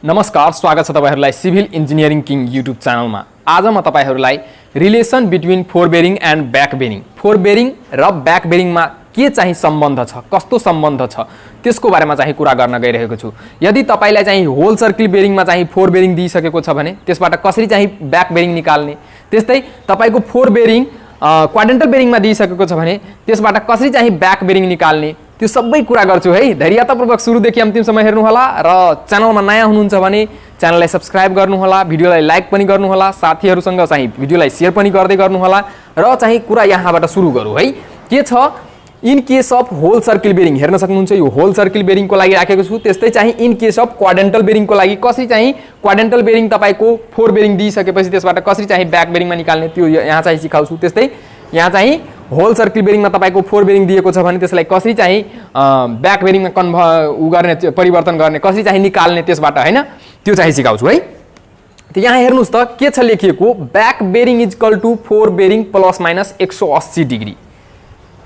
नमस्कार, स्वागत छ तपाईहरुलाई सिभिल इन्जिनियरिङ किङ युट्युब च्यानलमा। आज म तपाईहरुलाई relation between four bearing and back bearing, four bearing र ब्याक बेरिङमा के चाहिँ सम्बन्ध छ, कस्तो सम्बन्ध छ त्यसको बारेमा चाहिँ कुरा गर्न गइरहेको छु। यदि तपाईलाई चाहिँ होल सर्किल बेरिङमा चाहिँ फोर बेरिङ दिइसकेको छ भने त्यसबाट कसरी चाहिँ ब्याक बेरिङ निकाल्ने, त्यस्तै तपाईको फोर बेरिङ क्वाड्रेन्टल बेरिङमा दिइसकेको छ भने त्यसबाट कसरी चाहिँ ब्याक बेरिङ निकाल्ने, त्यो सबै कुरा गर्छु है। धैर्यतापूर्वक सुरुदेखि अन्तिमसम्म हेर्नु होला र च्यानलमा नयाँ हुनुहुन्छ भने च्यानललाई सब्स्क्राइब गर्नु होला, भिडियोलाई लाइक पनि गर्नु होला, साथीहरुसँग चाहिँ भिडियोलाई शेयर पनि गर्दै गर्नु होला र चाहिँ कुरा यहाँबाट सुरु गरौँ है। के छ, in case of whole circle bearing हेर्न सक्नुहुन्छ, यो होल सर्किल बेरिङको लागि राखेको छु। त्यस्तै चाहिँ इन केस अफ क्वाड्रेन्टल बेरिङको लागि कसरी चाहिँ क्वाड्रेन्टल बेरिङ तपाईको फोर बेरिङ दिइसकेपछि त्यसबाट कसरी चाहिँ ब्याक बेरिङमा निकाल्ने त्यो यहाँ चाहिँ सिकाउँछु। त्यस्तै यहाँ चाहिँ होल सर्किल बेरिङमा तपाईको फोर बेरिङ दिएको छ भने त्यसलाई कसरी चाहिँ ब्याक बेरिङमा गर्ने परिवर्तन गर्ने, कसरी चाहिँ निकाल्ने त्यसबाट हैन, त्यो चाहिँ सिकाउँछु है। त यहाँ हेर्नुस् त के छ लेखिएको, back bearing is equal to fore bearing plus minus 180 degree.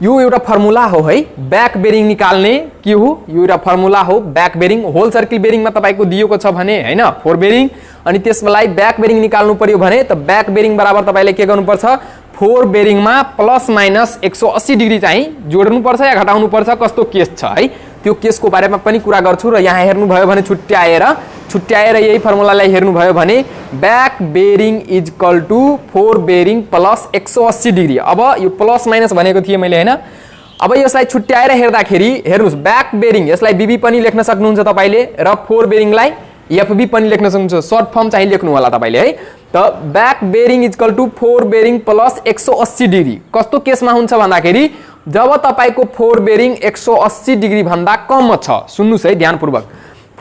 यो एउटा फर्मुला हो है, ब्याक बेरिङ निकाल्ने के हो, यो एउटा फर्मुला हो। ब्याक बेरिङ होल सर्किल बेरिङमा तपाईको दिएको छ भने हैन फोर बेरिङ, अनि त्यसलाई ब्याक बेरिङ निकाल्नु पर्यो भने त ब्याक बेरिङ बराबर तपाईले के गर्नुपर्छ, फोर बेरिङमा प्लस माइनस 180 डिग्री चाहिँ जोड्नुपर्छ या घटाउनुपर्छ, कस्तो केस छ है त्यो केसको बारेमा पनि कुरा गर्छु। र यहाँ हेर्नुभयो भने छुट्याएर यही फर्मुलालाई हेर्नुभयो भने back bearing is equal to fore bearing plus 180 degree. अब यो प्लस माइनस भनेको थिएँ मैले हैन। अब यसलाई छुट्याएर हेर्दाखेरि हेर्नुस्, ब्याक बेरिङ यसलाई बीबी पनि लेख्न सक्नुहुन्छ तपाईले र फोर बेरिङलाई एफबी पनि लेख्न सक्नुहुन्छ। सर्ट फर्म चाहिँ लेख्नु होला तपाईले है। त back bearing is equal to fore bearing plus 180 degree कस्तो केसमा हुन्छ भन्दाखेरि जब तपाईको फोर बेरिङ 180 डिग्री भन्दा कम छ। सुन्नुस् है ध्यानपूर्वक,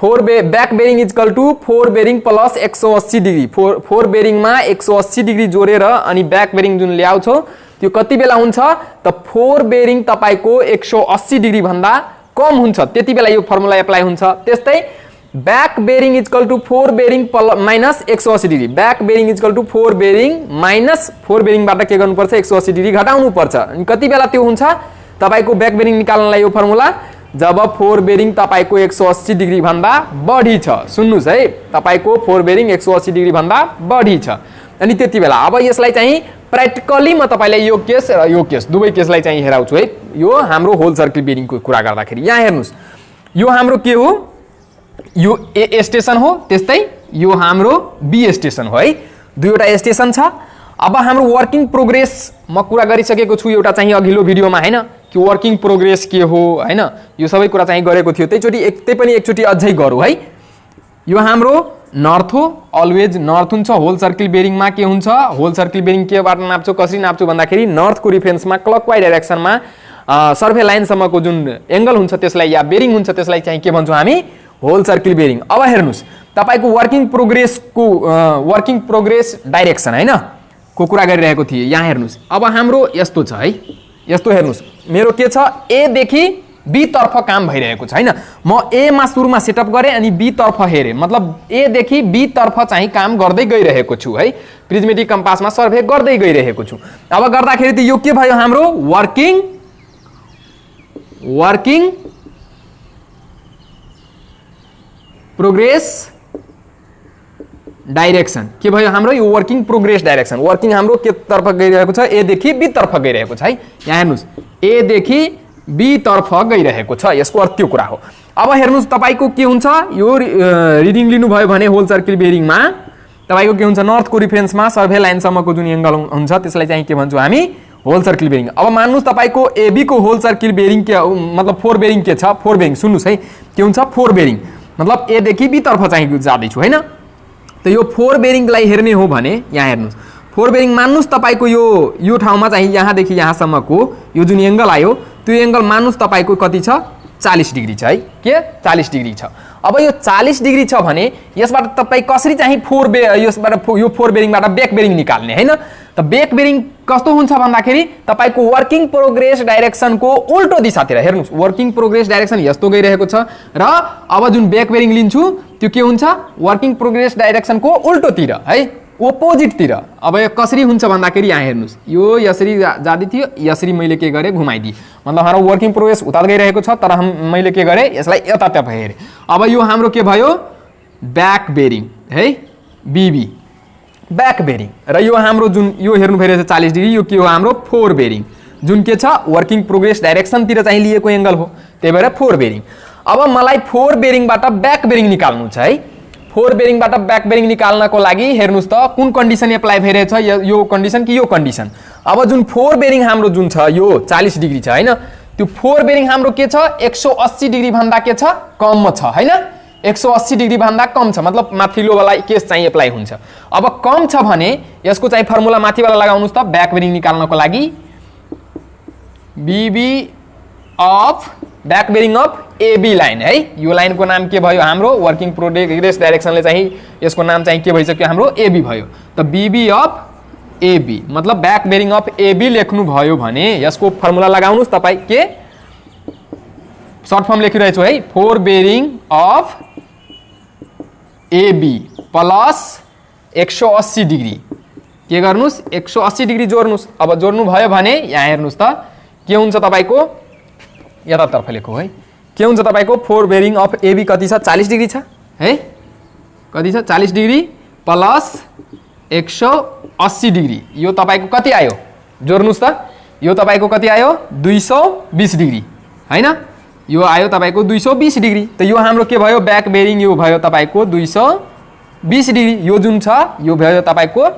back bearing is equal to fore bearing plus 180 degree. Fore बेरिङमा 180 डिग्री जोडेर अनि ब्याक बेरिङ जुन ल्याउँछौ त्यो कति बेला हुन्छ त फोर बेरिङ तपाईको 180 डिग्री भन्दा कम हुन्छ, त्यति बेला यो फर्मुला एप्लाई हुन्छ। त्यस्तै back bearing is equal to fore bearing minus 180 degree, back bearing is equal to fore bearing minus fore बेरिङबाट के गर्नुपर्छ, 180 डिग्री घटाउनु पर्छ। अनि कति बेला त्यो हुन्छ तपाईको ब्याक बेरिङ निकाल्नलाई यो फर्मुला, जब फोर बेरिङ तपाईको 180 डिग्री भन्दा बढी छ। सुन्नुस् है, तपाईको फोर बेरिङ 180 डिग्री भन्दा बढी छ अनि त्यति बेला। अब यसलाई चाहिँ प्र्याक्टिकली म तपाईलाई यो केस र यो केस दुवै केसलाई चाहिँ हेराउँछु है। यो हाम्रो होल सर्किल बेरिङको कुरा गर्दाखेरि यहाँ हेर्नुस्, यो हाम्रो के हो, यो ए स्टेसन हो, त्यस्तै यो हाम्रो बी स्टेसन हो है, दुईवटा स्टेसन छ। अब हाम्रो वर्किङ प्रोग्रेस म कुरा गरिसकेको छु एउटा चाहिँ अघिल्लो भिडियोमा हैन, कि वर्किङ प्रोग्रेस के हो हैन, यो सबै कुरा चाहिँ गरेको थियो। त्यही पनि एकचोटी अझै गरौँ है। यो हाम्रो नर्थ हो, अलवेज नर्थ हुन्छ। होल सर्किल बेरिङमा के हुन्छ, होल सर्किल बेरिङ केबाट नाप्छौ, कसरी नाप्छौ भन्दाखेरि नर्थको रिफरेन्समा क्लकवाइज डाइरेक्सनमा सर्भे लाइनसम्मको जुन एंगल हुन्छ त्यसलाई या बेरिङ हुन्छ त्यसलाई चाहिँ के भन्छौँ हामी, होल सर्किल बेरिङ। अब हेर्नुस्, तपाईको वर्किङ प्रोग्रेस डाइरेक्सन हैन को कुरा गरिरहेको थिए। यहाँ हेर्नुस्, अब हाम्रो यस्तो छ है, यस्तो हेर्नुस्, मेरो के छ, ए देखि बी तर्फ काम भइरहेको छ हैन। म ए मा सुरुमा सेटअप गरे अनि बी तर्फ हेरे, मतलब ए देखि बी तर्फ चाहिँ काम गर्दै गइरहेको छु है, प्रिज्मेटिक कम्पासमा सर्भे गर्दै गइरहेको छु। अब गर्दाखेरि त यो के भयो, हाम्रो वर्किङ प्रोग्रेस डाइरेक्सन के भयो हाम्रो, यो वर्किङ प्रोग्रेस डाइरेक्सन। वर्किङ हाम्रो के तर्फ गइरहेको छ, ए देखि बी तर्फ गइरहेको छ है। यहाँ हेर्नुस्, ए देखि बी तर्फ गइरहेको छ, यसको अर्थ त्यो कुरा हो। अब हेर्नुस्, तपाईको के हुन्छ, यो रिडिङ लिनुभयो भने होल सर्किल बेरिङमा तपाईको के हुन्छ, नर्थको रिफरेन्समा सर्भे लाइनसम्मको जुन एंगल हुन्छ त्यसलाई चाहिँ के भन्छौँ हामी, होल सर्किल बेरिङ। अब मान्नुस् तपाईको एबी को होल सर्किल बेरिङ के मतलब फोर बेरिङ के छ, फोर बेरिङ। सुन्नुस् है, के हुन्छ फोर बेरिङ मतलब ए देखि बी तर्फ चाहिँ जाँदैछु हैन। त यो फोर बेरिङलाई हेर्ने हो भने यहाँ हेर्नुस्, फोर बेरिङ मान्नुस् तपाईको यो ठाउँमा चाहिँ यहाँदेखि यहाँसम्मको यो जुन एंगल आयो त्यो एंगल मान्नुस् तपाईको कति छ, 40 डिग्री छ है, के 40 डिग्री छ। अब यो 40 डिग्री छ भने यसबाट तपाई कसरी चाहिँ यो फोर बेरिङबाट ब्याक बेरिङ निकाल्ने हैन। त ब्याक बेरिङ कस्तो हुन्छ भन्दाखेरि तपाईको वर्किङ प्रोग्रेस डाइरेक्सनको उल्टो दिशातिर हेर्नुस्, वर्किङ प्रोग्रेस डाइरेक्सन यस्तो गइरहेको छ र अब जुन ब्याक बेरिङ लिन्छु त्यो के हुन्छ, वर्किङ प्रोग्रेस डाइरेक्सनको उल्टोतिर है, अपोजिटतिर। अब यो कसरी हुन्छ भन्दाखेरि यहाँ हेर्नुस्, यो यसरी जाँदै थियो, यसरी मैले के गरे घुमाइदिए, मतलब हाम्रो वर्किङ प्रोग्रेस उता गइरहेको छ तर मैले के गरे यसलाई यतातर्फ हेरे। अब यो हाम्रो के भयो, ब्याक बेरिङ है, बीबी ब्याक बेरिङ। र यो हाम्रो जुन यो हेर्नु भइरहेछ 40 डिग्री, यो के हो हाम्रो फोर बेरिङ, जुन के छ वर्किङ प्रोग्रेस डाइरेक्सनतिर चाहिँ लिएको एंगल हो, त्यही भएर फोर बेरिङ। अब मलाई फोर बेरिङबाट ब्याक बेरिङ निकाल्नु छ है। फोर बेरिङबाट ब्याक बेरिङ निकाल्नको लागि हेर्नुस् त कुन कन्डिसन एप्लाई भइरहेछ, यो कन्डिसन कि यो कन्डिसन। अब जुन फोर बेरिङ हाम्रो जुन छ यो 40 डिग्री छ हैन, त्यो फोर बेरिङ हाम्रो के छ 180 डिग्री भन्दा के छ कम छ हैन, 180 डिग्री भन्दा कम छ, मतलब माथिल्लो वाला केस चाहिँ एप्लाई हुन्छ। अब कम छ भने यसको चाहिँ फर्मुला माथि वाला लगाउनुस् त ब्याक बेरिङ निकाल्नको लागि, BB of back bearing of AB line है। यो लाइनको नाम के भयो हाम्रो वर्किङ प्रोग्रेस डाइरेक्सनले चाहिँ यसको नाम चाहिँ के भइसक्यो हाम्रो एबी भयो। त बीबी अफ एबी मतलब ब्याक बेरिङ अफ एबी लेख्नु भयो भने यसको फर्मुला लगाउनुस् तपाई, के सर्ट फर्म लेखिरहेछु है, fore bearing of AB plus 180 degree के गर्नुस् 180 डिग्री जोड्नुस्। अब जोड्नु भयो भने यहाँ हेर्नुस् त के हुन्छ तपाईको, यतातर्फ लेखो है, के हुन्छ तपाईको फोर बेरिङ अफ एबी कति छ 40 डिग्री छ है, कति छ 40 डिग्री प्लस 180 डिग्री, यो तपाईको कति आयो जोड्नुस् त, यो तपाईको कति आयो 220 डिग्री हैन, यो आयो तपाईको 220 डिग्री। त यो हाम्रो के भयो ब्याक बेरिङ, यो भयो तपाईको 220 डिग्री, यो जुन छ यो भयो तपाईको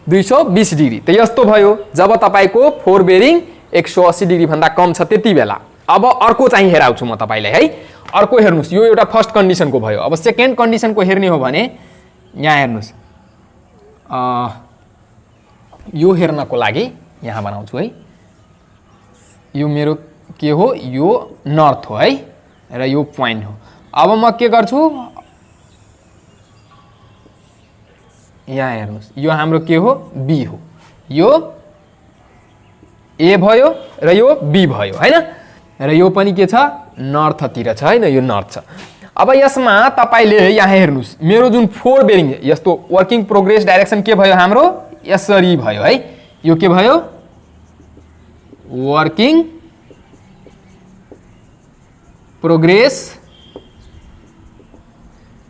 220 डिग्री। त यस्तो भयो जब तपाईको फोर बेरिङ 180 डिग्री भन्दा कम छ त्यति बेला। अब अर्को चाहिँ हेराउँछु म तपाईलाई है, अर्को हेर्नुस्, यो एउटा फर्स्ट कन्डिसनको भयो। अब सेकेन्ड कन्डिसनको हेर्ने हो भने यहाँ हेर्नुस्, यो हेर्नको लागि यहाँ बनाउँछु है, यो मेरो के हो यो नर्थ हो है र यो पोइन्ट हो। अब म के गर्छु यहाँ हेर्नुस्, यो हाम्रो के हो बी हो, यो ए भयो र यो बी भयो हैन, र यो पनि के छ नर्थतिर छ हैन, यो नर्थ छ। अब यसमा तपाईले यहाँ हेर्नुस् मेरो जुन फोर बेरिङ यस्तो वर्किङ प्रोग्रेस डाइरेक्सन के भयो हाम्रो यसरी भयो है, यो के भयो वर्किङ प्रोग्रेस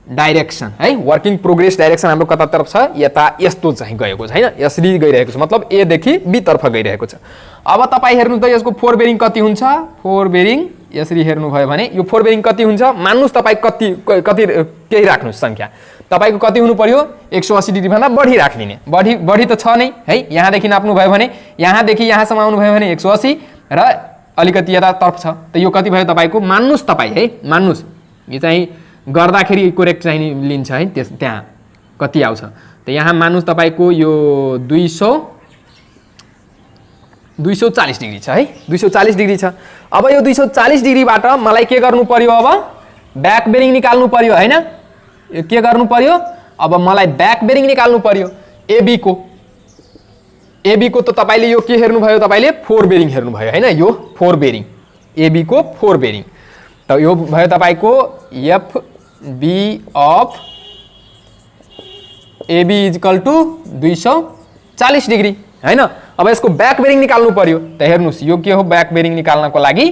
डाइरेक्सन है, वर्किङ प्रोग्रेस डाइरेक्सन हाम्रो कतातर्फ छ यता यस्तो चाहिँ गएको छ हैन, यसरी गइरहेको छ, मतलब ए देखि बी तर्फ गइरहेको छ। अब तपाई हेर्नु त यसको फोर बेरिङ कति हुन्छ, फोर बेरिङ यसरी हेर्नु भयो भने यो फोर बेरिङ कति हुन्छ मान्नुस् तपाई कति कति केही राख्नुस् संख्या, तपाईको कति हुनु पर्यो 180 डिग्री भन्दा बढी राख्दिने, बढी त छ नै है, यहाँ देखि नाप्नु भयो भने यहाँ देखि यहाँसम्म आउनु भयो भने 180 र अलिकति यता तर्फ छ, त यो कति भयो तपाईको मान्नुस् तपाई है, मान्नुस् यो चाहिँ गर्दाखेरि करेक्ट चाहिँ लिन्छ है, त्यहाँ कति आउँछ त यहाँ मान्नुस् तपाईको यो 240 डिग्री छ है, 240 डिग्री छ। अब यो 240 डिग्रीबाट मलाई के गर्नु पर्यो, अब ब्याक बेरिङ निकाल्नु पर्यो हैन, के गर्नु पर्यो अब मलाई ब्याक बेरिङ निकाल्नु पर्यो एबी को, एबी को त तपाईले यो के हेर्नु भयो तपाईले फोर बेरिङ हेर्नु भयो हैन, यो फोर बेरिङ एबी को फोर बेरिङ, त यो भयो तपाईको F B of AB equal to 240 degree हैन। अब यसको ब्याक बेरिङ निकाल्नु पर्यो, त हेर्नुस् यो के हो ब्याक बेरिङ निकाल्नको लागि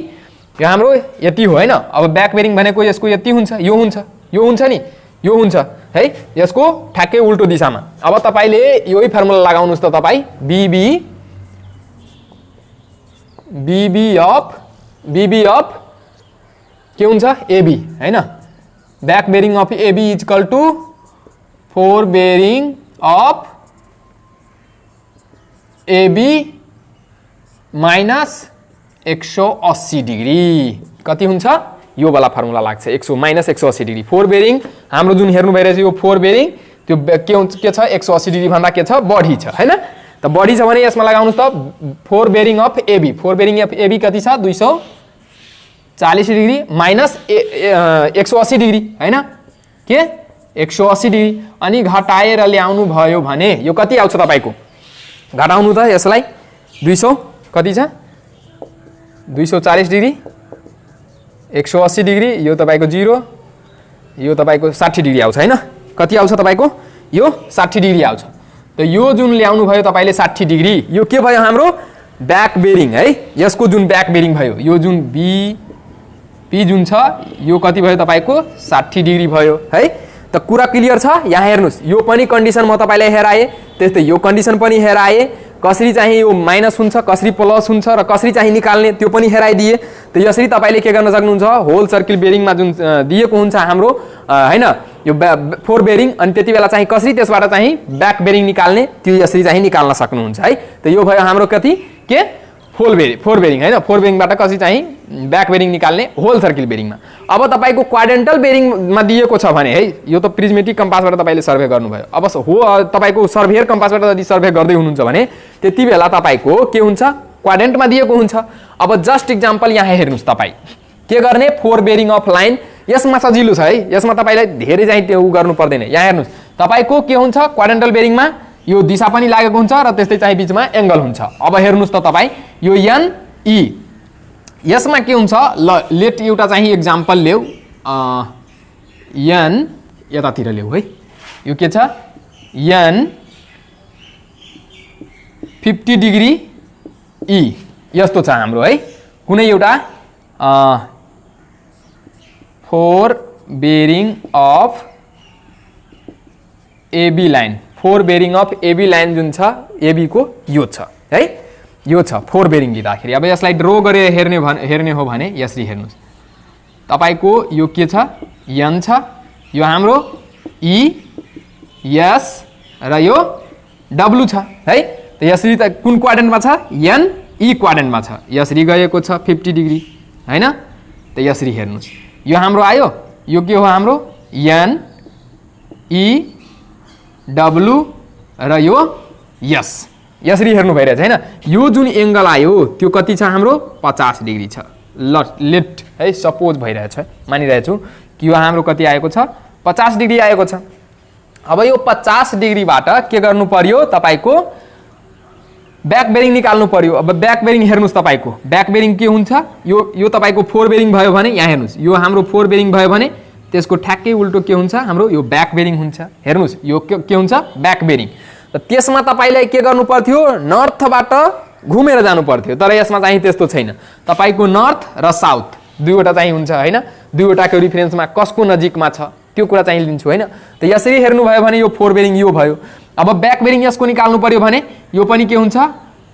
यो हाम्रो यति हो हैन। अब ब्याक बेरिङ भनेको यसको यति हुन्छ, यो हुन्छ, यो हुन्छ नि, यो हुन्छ है, यसको ठ्याक्कै उल्टो दिशामा। अब तपाईले यही फर्मुला लगाउनुस् त तपाई बीबी अफ के हुन्छ एबी हैन, back bearing of AB equal to fore bearing of AB minus 180 degree कति हुन्छ यो वाला फर्मुला लाग्छ, 180 डिग्री। फोर बेरिङ हाम्रो जुन हेर्नु भइरहेछ यो फोर बेरिङ त्यो के छ 180 डिग्री भन्दा के छ बढी छ हैन, त बढी छ भने यसमा लगाउनुस् त fore bearing of AB, fore bearing of AB कति छ 240 डिग्री माइनस 180 डिग्री हैन, के 180 डिग्री अनि घटाएर ल्याउनु भयो भने यो कति आउँछ तपाईको, घटाउनु त यसलाई 200 कति छ 240 डिग्री 180 डिग्री, यो तपाईको 0, यो तपाईको 60 डिग्री आउँछ हैन, कति आउँछ तपाईको यो 60 डिग्री आउँछ। त यो जुन ल्याउनु भयो तपाईले 60 डिग्री यो के भयो हाम्रो ब्याक बेरिङ है, यसको जुन ब्याक बेरिङ भयो यो जुन बी जुन छ यो कति भयो तपाईको 60 डिग्री भयो है। त कुरा क्लियर छ। यहाँ हेर्नुस् यो पनि कन्डिसन म तपाईलाई हेराए, त्यस्तै यो कन्डिसन पनि हेराए, कसरी चाहिँ यो माइनस हुन्छ, कसरी प्लस हुन्छ र कसरी चाहिँ निकाल्ने त्यो पनि हेराइदिए। त यसरी तपाईले के गर्न सक्नुहुन्छ, होल सर्किल बेरिङमा जुन दिएको हुन्छ हाम्रो हैन यो फोर बेरिङ, अनि त्यति बेला चाहिँ कसरी त्यसबाट चाहिँ ब्याक बेरिङ निकाल्ने त्यो यसरी चाहिँ निकाल्न सक्नुहुन्छ है। त यो भयो हाम्रो कति के फोर बेरिङ हैन, फोर बेरिङबाट कसरी चाहिँ ब्याक बेरिङ निकाल्ने होल सर्किल बेरिङमा। अब तपाईको क्वाड्रेन्टल बेरिङमा दिएको छ भने है, यो त प्रिज्मेटिक कम्पासबाट तपाईले सर्भे गर्नुभयो। अब तपाईको सर्भेयर कम्पासबाट यदि सर्भे गर्दै हुनुहुन्छ भने त्यति बेला तपाईको के हुन्छ, क्वाड्रेन्टमा दिएको हुन्छ। अब जस्ट इक्जाम्पल यहाँ हेर्नुस्, तपाई के गर्ने, फोर बेरिङ अफ लाइन, यसमा सजिलो छ है, यसमा तपाईलाई धेरै चाहिँ त्यो गर्नु पर्दैन। यहाँ हेर्नुस् तपाईको के हुन्छ, क्वाड्रेन्टल बेरिङमा यो दिशा पनि लागेको हुन्छ र त्यस्तै चाहिँ बीचमा एंगल हुन्छ। अब हेर्नुस् त तपाई यो एन ई, यसमा के हुन्छ, ल लेट एउटा चाहिँ एक्जाम्पल ल्याऊ, एन यतातिर ल्याऊ है, यो के छ एन 50 डिग्री ई यस्तो छ हाम्रो है। कुनै एउटा fore bearing of AB line, fore bearing of AB line जुन छ एबी को यो छ है, यो छ फोर बेरिङ दिँदाखेरि। अब यसलाई ड्रो गरेर हेर्ने हो भने यसरी हेर्नुस्, तपाईको यो के छ, एन छ, यो हाम्रो ई एस र यो डब्लु छ है। त यसरी त कुन क्वाड्रेन्टमा छ, एन ई क्वाड्रेन्टमा छ, यसरी गएको छ 50 डिग्री हैन। त यसरी हेर्नुस् यो हाम्रो आयो, यो के हो हाम्रो एन ई डब्लु र यो यस, यसरी हेर्नु भइरहेछ हैन। यो जुन एंगल आयो त्यो कति छ हाम्रो 50 डिग्री छ। ल लेट है सपोज भइरहेछ, मानिरहेछु कि यो हाम्रो कति आएको छ 50 डिग्री आएको छ। अब यो 50 डिग्रीबाट के गर्नु पर्यो, तपाईको ब्याक बेरिङ निकाल्नु पर्यो। अब ब्याक बेरिङ हेर्नुस्, तपाईको ब्याक बेरिङ के हुन्छ, यो तपाईको फोर बेरिङ भयो भने यहाँ हेर्नुस्, यो हाम्रो फोर बेरिङ भयो भने त्यसको ठ्याक्कै उल्टो के हुन्छ, हाम्रो यो ब्याक बेरिङ हुन्छ। हेर्नुस् यो के हुन्छ, ब्याक बेरिङ। त त्यसमा तपाईलाई के गर्नु पर्थ्यो, नर्थबाट घुमेर जानु पर्थ्यो, तर यसमा चाहिँ त्यस्तो छैन। तपाईको नर्थ र साउथ दुईवटा चाहिँ हुन्छ हैन, दुईवटाको रिफरेन्समा कसको नजिकमा छ त्यो कुरा चाहिँ लिन्छु हैन। त यसरी हेर्नु भयो भने यो फोर बेरिङ यो भयो। अब ब्याक बेरिङ यसको निकाल्नु पर्यो भने यो पनि के हुन्छ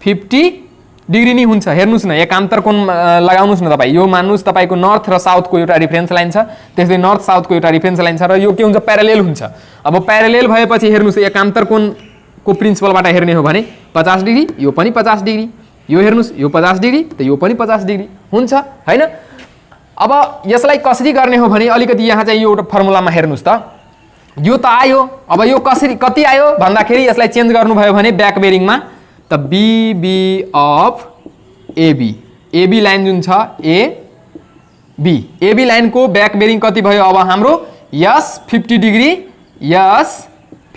50 डिग्री नै हुन्छ। हेर्नुस् न, एकान्तर कोण लगाउनुस् न तपाई, यो मान्नुस् तपाईको नर्थ र साउथको एउटा रिफरेन्स लाइन छ, त्यसै नर्थ साउथको एउटा रिफरेन्स लाइन छ र यो के हुन्छ, प्यारालेल हुन्छ। अब प्यारालेल भएपछि हेर्नुस् एकान्तर कोणको प्रिन्सिपलबाट हेर्ने हो भने 50 डिग्री, यो पनि 50 डिग्री, यो हेर्नुस् यो 50 डिग्री, त यो पनि 50 डिग्री हुन्छ हैन। अब यसलाई कसरी गर्ने हो भने अलिकति यहाँ चाहिँ यो एउटा फर्मुलामा हेर्नुस् त, यो त आयो। अब यो कसरी कति आयो भन्दाखेरि यसलाई चेन्ज गर्नुभयो भने ब्याक बेरिङमा त बीबी अफ एबी, एबी लाइन जुन छ एबी, एबी लाइनको ब्याक बेरिङ कति भयो अब हाम्रो यस 50 डिग्री, यस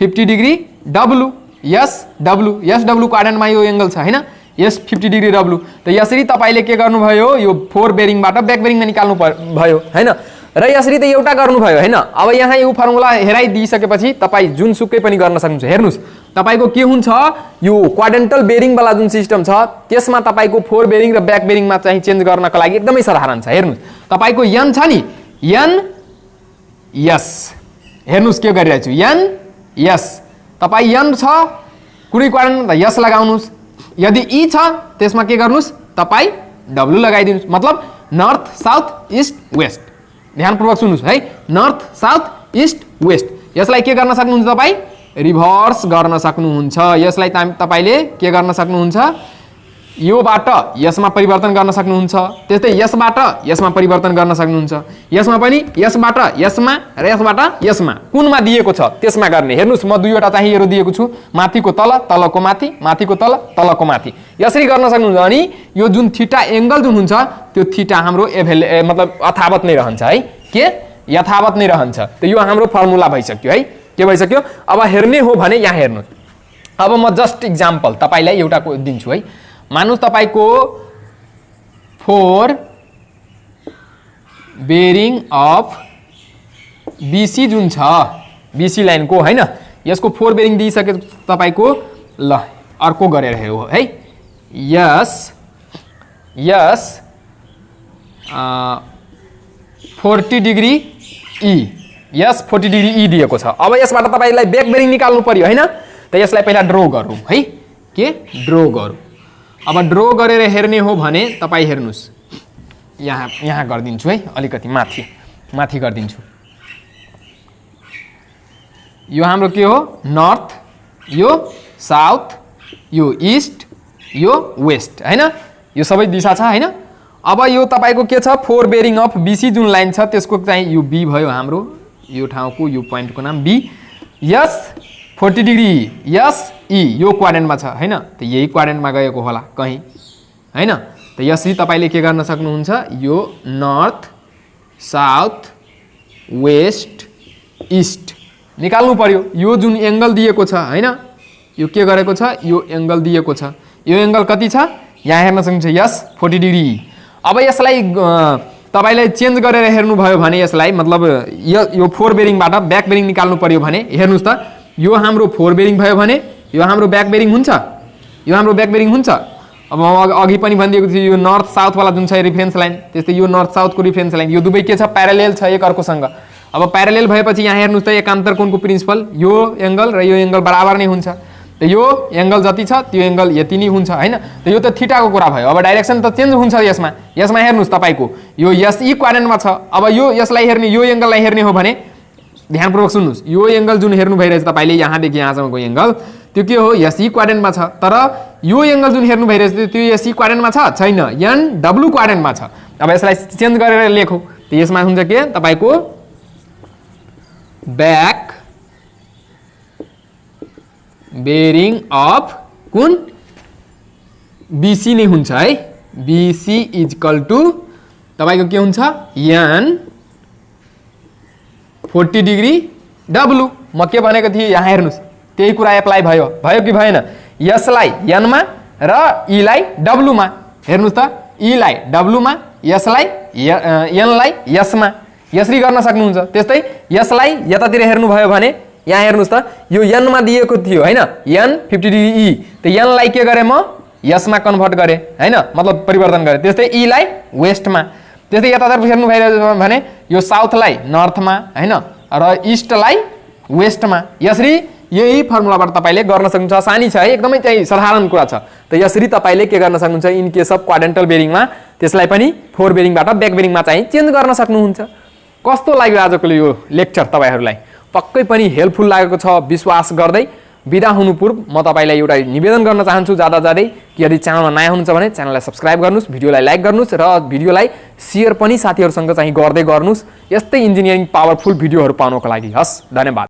50 डिग्री डब्लु, यस डब्लु क्वाड्रेन्टमा यो एंगल छ हैन, यस 50 डिग्री डब्लु। त यसरी तपाईले के गर्नुभयो, यो फोर बेरिङबाट ब्याक बेरिङमा निकाल्नु भयो हैन, र यसरी त एउटा गर्नुभयो हैन। अब यहाँ यो फर्मुला हेराइदिइसकेपछि तपाई जुनसुकै पनि गर्न सक्नुहुन्छ। हेर्नुस् तपाईको के हुन्छ, यो क्वाड्रेन्टल बेरिङ वाला जुन सिस्टम छ त्यसमा तपाईको फोर बेरिङ र ब्याक बेरिङमा चाहिँ चेन्ज गर्नको लागि एकदमै साधारण छ। हेर्नुस् तपाईको एन छ नि, एन यस, हेर्नुस् के गरिरहेछु, एन यस, तपाई एन छ कुनै क्वाड्रेन्टमा यस लगाउनुस्, यदि ई छ त्यसमा के गर्नुस्, तपाई डब्लु लगाइदिनुस्, मतलब नर्थ साउथ इस्ट वेस्ट। ध्यानपूर्वक सुन्नुस् है, नर्थ साउथ इस्ट वेस्ट। यसलाई के गर्न सक्नुहुन्छ, तपाई रिभर्स गर्न सक्नुहुन्छ। यसलाई तपाईले के गर्न सक्नुहुन्छ, योबाट यसमा परिवर्तन गर्न सक्नुहुन्छ, त्यस्तै यसबाट यसमा परिवर्तन गर्न सक्नुहुन्छ, यसमा पनि यसबाट यसमा र यसबाट यसमा कुनमा दिएको छ त्यसमा गर्ने। हेर्नुस् म दुईवटा चाहिँ एरो दिएको छु, माथिको तल, तलको माथि, माथिको तल, तलको माथि, यसरी गर्न सक्नुहुन्छ। अनि यो जुन थीटा एंगल जुन हुन्छ त्यो थीटा हाम्रो मतलब यथावत नै रहन्छ है, के यथावत नै रहन्छ। त यो हाम्रो फर्मुला भइसक्यो है, के भइसक्यो। अब हेर्ने हो भने यहाँ हेर्नु, अब म जस्ट इक्जाम्पल तपाईलाई एउटा दिन्छु है। मानुस् तपाईको फोर बेरिङ अफ बीसी जुन छ, बीसी लाइनको हैन, यसको फोर बेरिङ दिइसके तपाईको, ल अर्को गरेर हेरौ है, यस 40 डिग्री ई यस 40 डिग्री ई दिएको छ। अब यसबाट तपाईलाई ब्याक बेरिङ निकाल्नु पर्यो हैन, त यसलाई पहिला ड्रो गरौँ है, के ड्रो गरौँ। अब ड्रो गरेर हेर्ने हो भने तपाईँ हेर्नुस्, यहाँ गरिदिन्छु है, अलिकति माथि गरिदिन्छु। यो हाम्रो के हो, नर्थ, यो साउथ, यो ईस्ट, यो वेस्ट हैन, यो सबै दिशा छ हैन। अब यो तपाईको के छ, 4 बेरिङ अफ बीसी जुन लाइन छ त्यसको चाहिँ यो बी भयो हाम्रो, यो ठाउँको यो पोइन्टको नाम बी। यस 40 डिग्री यस ई यो क्वाड्रेन्टमा छ हैन, त यही क्वाड्रेन्टमा गएको होला कहीँ हैन। त यसरी तपाईले के गर्न सक्नुहुन्छ, यो नर्थ साउथ वेस्ट ईस्ट निकाल्नु पर्यो। यो जुन एंगल दिएको छ हैन, यो के गरेको छ, यो एंगल दिएको छ, यो एंगल कति छ यहाँ हेर्न सक्नुहुन्छ, यस 40 डिग्री। अब यसलाई तपाईले चेन्ज गरेर हेर्नु भयो भने यसलाई मतलब यो 4 बेरिङबाट ब्याक बेरिङ निकाल्नु पर्यो भने हेर्नुस् त, यो हाम्रो 4 बेरिङ भयो भने यो हाम्रो ब्याक बेरिङ हुन्छ, यो हाम्रो ब्याक बेरिङ हुन्छ। अब अघि पनि भनिदिएको थियो यो नर्थ साउथ वाला जुन छ रेफरेन्स लाइन, त्यस्तै यो नर्थ साउथ को रेफरेन्स लाइन, यो दुवै के छ, प्यारालेल छ एक अर्कोसँग। अब प्यारालेल भएपछि यहाँ हेर्नुस् त एकान्तर कोणको प्रिन्सिपल, यो एंगल र यो एंगल बराबर नै हुन्छ, त यो एंगल जति छ त्यो एंगल यति नै हुन्छ हैन। त यो त थीटाको कुरा भयो। अब डाइरेक्सन त चेन्ज हुन्छ यसमा हेर्नुस् तपाईको यो यस ई क्वाड्रेन्टमा छ। अब यो यसलाई हेर्ने, यो एंगललाई हेर्ने हो भने ध्यानपूर्वक सुन्नुस्, यो एंगल जुन हेर्नु भइरहेछ तपाईले यहाँदेखि यहाँसम्मको एंगल, त्यो के हो, यस ई क्वाड्रेन्टमा छ। तर यो एंगल जुन हेर्नु भइरहेछ त्यो यस ई क्वाड्रेन्टमा छ छैन, एन डब्लु क्वाड्रेन्टमा छ। अब यसलाई चेन्ज गरेर लेखौँ, त यसमा हुन्छ के तपाईको ब्याक बेरिङ अफ कुन बीसी नै हुन्छ है, बीसी इक्वल टु तपाईको के हुन्छ, एन 40 डिग्री डब्लु। म के भनेको थिएँ यहाँ हेर्नुस्, त्यही कुरा एप्लाई भयो कि भएन, यसलाई एनमा र ई लाई डब्लुमा, हेर्नुस् त ई लाई डब्लुमा, यसलाई एनलाई यसमा, यसरी गर्न सक्नुहुन्छ। त्यस्तै यसलाई यतातिर हेर्नु भयो भने यहाँ हेर्नुस् त यो एनमा दिएको थियो हैन, एन 50 डिग्री ई, त एनलाई के गरे म यसमा कन्भर्ट गरे हैन, मतलब परिवर्तन गरे। त्यस्तै ई लाई वेस्टमा, त्यस्तै यतातिर हेर्नु भइरहेछ भने यो साउथलाई नर्थमा हैन र ईस्टलाई वेस्टमा। यसरी यही फर्मुलाबाट तपाईले गर्न सक्नुहुन्छ। आसानी छ है, एकदमै चाहिँ साधारण कुरा छ। त यसरी तपाईले के गर्न सक्नुहुन्छ, इन केस अफ क्वाड्रेन्टल बेरिङमा त्यसलाई पनि 4 बेरिङबाट ब्याक बेरिङमा चाहिँ चेन्ज गर्न सक्नुहुन्छ। कस्तो लाग्यो आजको यो लेक्चर तपाईहरुलाई? पक्कै पनि हेल्पफुल लागेको छ विश्वास गर्दै बिदा हुनु पूर्व म तपाईलाई एउटा निवेदन गर्न चाहन्छु जाँदै कि यदि च्यानलमा नयाँ हुनुहुन्छ भने च्यानललाई सब्स्क्राइब गर्नुस्, भिडियोलाई लाइक गर्नुस् र भिडियोलाई शेयर पनि साथीहरुसँग चाहिँ गर्दै गर्नुस्, यस्तै इन्जिनियरिङ पावरफुल भिडियोहरु पाउनको लागि। हस्, धन्यवाद।